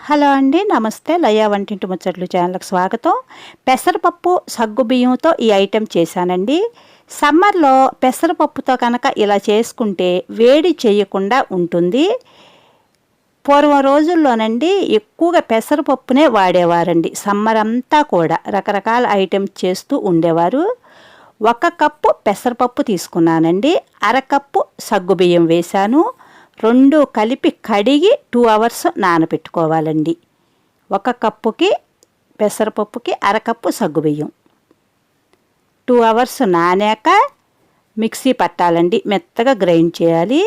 Hello అండి, నమస్తే. లయ వంటింటి ముచ్చట్లు ఛానల్కి స్వాగతం. పెసరపప్పు సగ్గుబియ్యంతో ఈ ఐటెం చేశానండి. సమ్మర్లో పెసరపప్పుతో కనుక ఇలా చేసుకుంటే వేడి చేయకుండా ఉంటుంది. పూర్వం రోజుల్లోనండి ఎక్కువగా పెసరపప్పునే వాడేవారండి. సమ్మర్ అంతా కూడా రకరకాల ఐటెమ్స్ చేస్తూ ఉండేవారు. 1 కప్పు పెసరపప్పు తీసుకున్నానండి. అరకప్పు సగ్గుబియ్యం వేశాను. 2 కలిపి కడిగి 2 అవర్స్ నానబెట్టుకోవాలండి. 1 కప్పుకి పెసరపప్పుకి అరకప్పు సగ్గుబియ్యం. 2 అవర్స్ నానాక మిక్సీ పట్టాలండి, మెత్తగా గ్రైండ్ చేయాలి.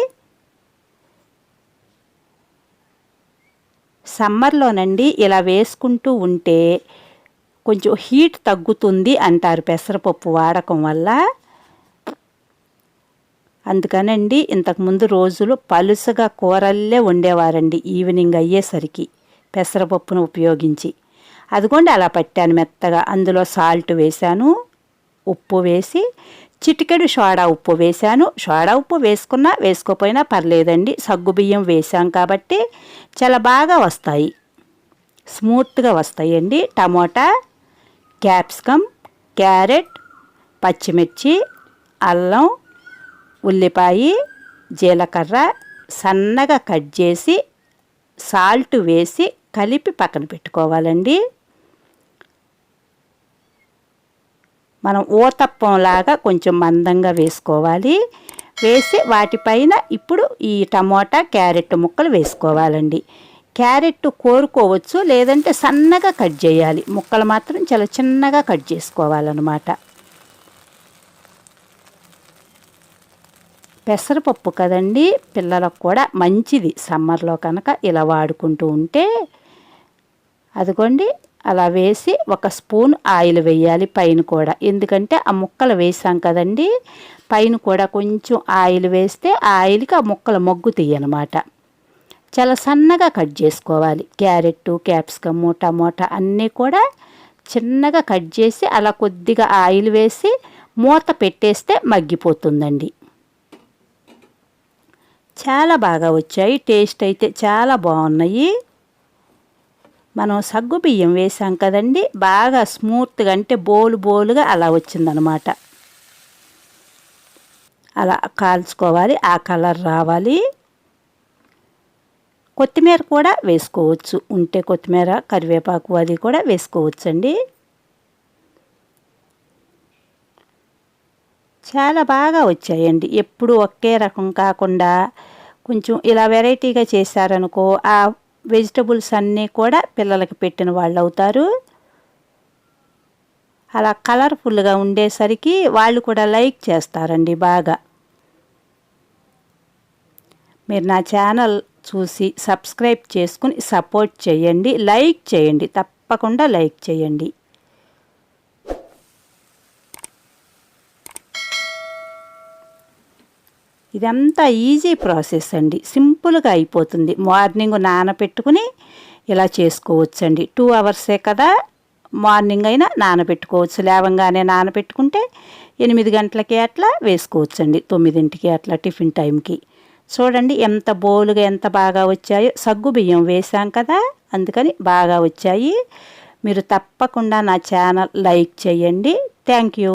సమ్మర్లోనండి ఇలా వేసుకుంటూ ఉంటే కొంచెం హీట్ తగ్గుతుంది అంటారు పెసరపప్పు వాడకం వల్ల. అందుకనండి ఇంతకుముందు రోజులు పలుసగా కూరల్లే వండేవారండి ఈవినింగ్ అయ్యేసరికి పెసరపప్పును ఉపయోగించి. అదిగోండి అలా పట్టాను మెత్తగా. అందులో సాల్ట్ వేశాను, ఉప్పు వేసి చిటికెడు సోడా ఉప్పు వేశాను. సోడా ఉప్పు వేసుకున్నా వేసుకోపోయినా పర్లేదండి, సగ్గుబియ్యం వేసాం కాబట్టి చాలా బాగా వస్తాయి, స్మూత్గా వస్తాయండి. టమోటా, క్యాప్సికమ్, క్యారెట్, పచ్చిమిర్చి, అల్లం, ఉల్లిపాయ, జీలకర్ర సన్నగా కట్ చేసి సాల్ట్ వేసి కలిపి పక్కన పెట్టుకోవాలండి. మనం ఊతప్పంలాగా కొంచెం మందంగా వేసుకోవాలి. వేసి వాటిపైన ఇప్పుడు ఈ టమోటా, క్యారెట్ ముక్కలు వేసుకోవాలండి. క్యారెట్ కోరుకోవచ్చు, లేదంటే సన్నగా కట్ చేయాలి. ముక్కలు మాత్రం చాలా చిన్నగా కట్ చేసుకోవాలన్నమాట. పెసరపప్పు కదండి, పిల్లలకు కూడా మంచిది. సమ్మర్లో కనుక ఇలా వాడుకుంటూ ఉంటే. అదిగోండి అలా వేసి 1 స్పూన్ ఆయిల్ వేయాలి పైన కూడా, ఎందుకంటే ఆ ముక్కలు వేసాం కదండి. పైన కూడా కొంచెం ఆయిల్ వేస్తే ఆ ఆయిల్కి ఆ ముక్కలు మగ్గుతాయి అన్నమాట. చాలా సన్నగా కట్ చేసుకోవాలి. క్యారెట్, క్యాప్సికమ్, టమోటా అన్నీ కూడా చిన్నగా కట్ చేసి అలా కొద్దిగా ఆయిల్ వేసి మూత పెట్టేస్తే మగ్గిపోతుందండి. చాలా బాగా వచ్చాయి, టేస్ట్ అయితే చాలా బాగున్నాయి. మనం సగ్గుబియ్యం వేసాం కదండి, బాగా స్మూత్గా అంటే బోలుగా అలా వచ్చిందనమాట. అలా కాల్చుకోవాలి, ఆ కలర్ రావాలి. కొత్తిమీర కూడా వేసుకోవచ్చు, ఉంటే కొత్తిమీర, కరివేపాకు అది కూడా వేసుకోవచ్చండి. చాలా బాగా వచ్చాయండి. ఎప్పుడు ఒకే రకం కాకుండా కొంచెం ఇలా వెరైటీగా చేశారనుకో, ఆ వెజిటబుల్స్ అన్నీ కూడా పిల్లలకి పెట్టిన వాళ్ళు అవుతారు. అలా కలర్ఫుల్గా ఉండేసరికి వాళ్ళు కూడా లైక్ చేస్తారండి బాగా. మీరు నా ఛానల్ చూసి సబ్స్క్రైబ్ చేసుకుని సపోర్ట్ చేయండి, లైక్ చేయండి, తప్పకుండా లైక్ చేయండి. ఇదంతా ఈజీ ప్రాసెస్ అండి, సింపుల్గా అయిపోతుంది. మార్నింగ్ నానబెట్టుకుని ఇలా చేసుకోవచ్చండి. 2 అవర్సే కదా, మార్నింగ్ అయినా నానబెట్టుకోవచ్చు. లేవంగానే నానబెట్టుకుంటే 8 గంటలకి అట్లా వేసుకోవచ్చండి, 9ంటికి అట్లా టిఫిన్ టైంకి. చూడండి ఎంత బోలుగా ఎంత బాగా వచ్చాయో. సగ్గుబియ్యం వేసాం కదా, అందుకని బాగా వచ్చాయి. మీరు తప్పకుండా నా ఛానల్ లైక్ చేయండి. Thank you.